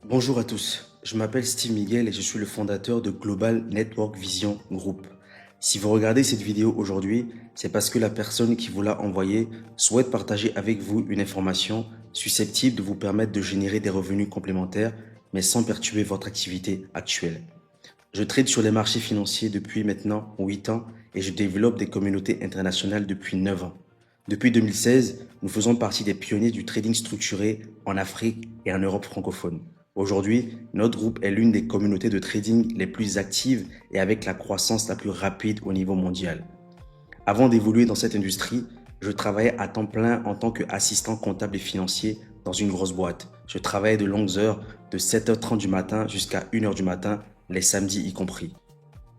Bonjour à tous, je m'appelle Steve Miguel et je suis le fondateur de Global Network Vision Group. Si vous regardez cette vidéo aujourd'hui, c'est parce que la personne qui vous l'a envoyée souhaite partager avec vous une information susceptible de vous permettre de générer des revenus complémentaires, mais sans perturber votre activité actuelle. Je trade sur les marchés financiers depuis maintenant 8 ans et je développe des communautés internationales depuis 9 ans. Depuis 2016, nous faisons partie des pionniers du trading structuré en Afrique et en Europe francophone. Aujourd'hui, notre groupe est l'une des communautés de trading les plus actives et avec la croissance la plus rapide au niveau mondial. Avant d'évoluer dans cette industrie, je travaillais à temps plein en tant qu'assistant comptable et financier dans une grosse boîte. Je travaillais de longues heures, de 7h30 du matin jusqu'à 1h du matin, les samedis y compris.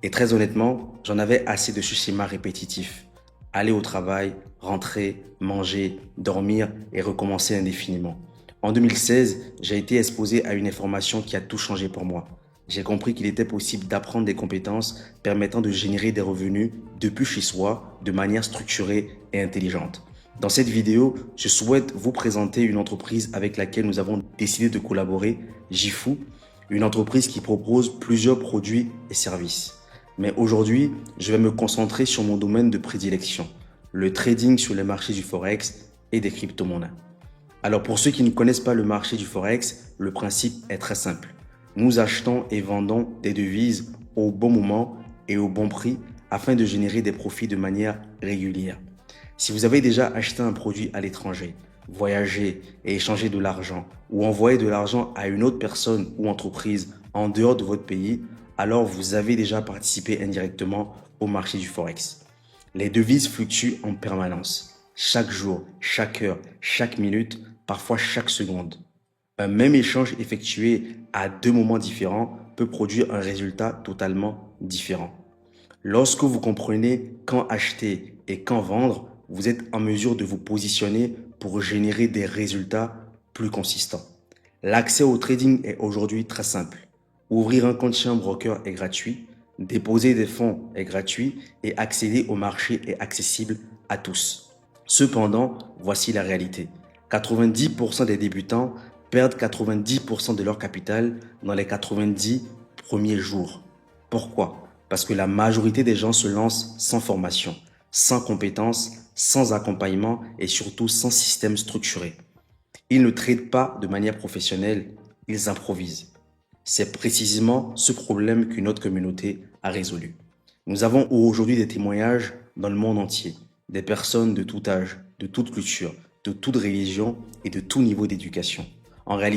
Et très honnêtement, j'en avais assez de ce schéma répétitif. Aller au travail, rentrer, manger, dormir et recommencer indéfiniment. En 2016, j'ai été exposé à une information qui a tout changé pour moi. J'ai compris qu'il était possible d'apprendre des compétences permettant de générer des revenus depuis chez soi de manière structurée et intelligente. Dans cette vidéo, je souhaite vous présenter une entreprise avec laquelle nous avons décidé de collaborer, Jifu, une entreprise qui propose plusieurs produits et services. Mais aujourd'hui, je vais me concentrer sur mon domaine de prédilection, le trading sur les marchés du Forex et des crypto-monnaies. Alors pour ceux qui ne connaissent pas le marché du Forex, le principe est très simple. Nous achetons et vendons des devises au bon moment et au bon prix afin de générer des profits de manière régulière. Si vous avez déjà acheté un produit à l'étranger, voyagé et échangé de l'argent ou envoyé de l'argent à une autre personne ou entreprise en dehors de votre pays, alors vous avez déjà participé indirectement au marché du Forex. Les devises fluctuent en permanence, chaque jour, chaque heure, chaque minute, parfois chaque seconde. Un même échange effectué à deux moments différents peut produire un résultat totalement différent. Lorsque vous comprenez quand acheter et quand vendre, vous êtes en mesure de vous positionner pour générer des résultats plus consistants. L'accès au trading est aujourd'hui très simple. Ouvrir un compte chez un broker est gratuit, déposer des fonds est gratuit et accéder au marché est accessible à tous. Cependant, voici la réalité. 90% des débutants perdent 90% de leur capital dans les 90 premiers jours. Pourquoi? Parce que la majorité des gens se lancent sans formation, sans compétences, sans accompagnement et surtout sans système structuré. Ils ne traitent pas de manière professionnelle, ils improvisent. C'est précisément ce problème que notre communauté a résolu. Nous avons aujourd'hui des témoignages dans le monde entier, des personnes de tout âge, de toute culture, de toute religion et de tout niveau d'éducation. En réalité,